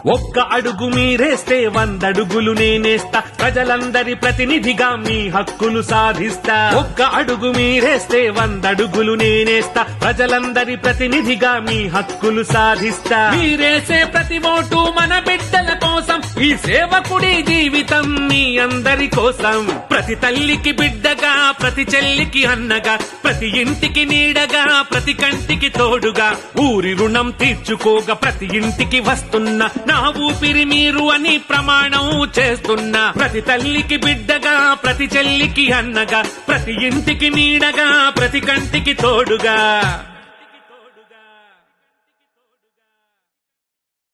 ఒక్క అడుగు మీరేస్తే 100 అడుగులు నేనేస్తా, ప్రజలందరి ప్రతినిధిగా మీ హక్కులు సాధిస్తా. ఒక్క అడుగు మీరేస్తే 100 అడుగులు నేనేస్తా, ప్రజలందరి ప్రతినిధిగా మీ హక్కులు సాధిస్తా. మీరేసే ప్రతి ఓటు మన బిడ్డల కోసం, ఈ సేవకుడి జీవితం మీ అందరి కోసం. ప్రతి తల్లికి బిడ్డగా, ప్రతి చెల్లికి అన్నగా, ప్రతి ఇంటికి నీడగా, ప్రతి కంటికి తోడుగా, ఊరి రుణం తీర్చుకోగా ప్రతి ఇంటికి వస్తున్నా, నా ఊపిరి మీరు అని ప్రమాణం చేస్తున్నా. ప్రతి తల్లికి బిడ్డగా, ప్రతి చెల్లికి అన్నగా, ప్రతి ఇంటికి నీడగా, ప్రతి కంటికి తోడుగా.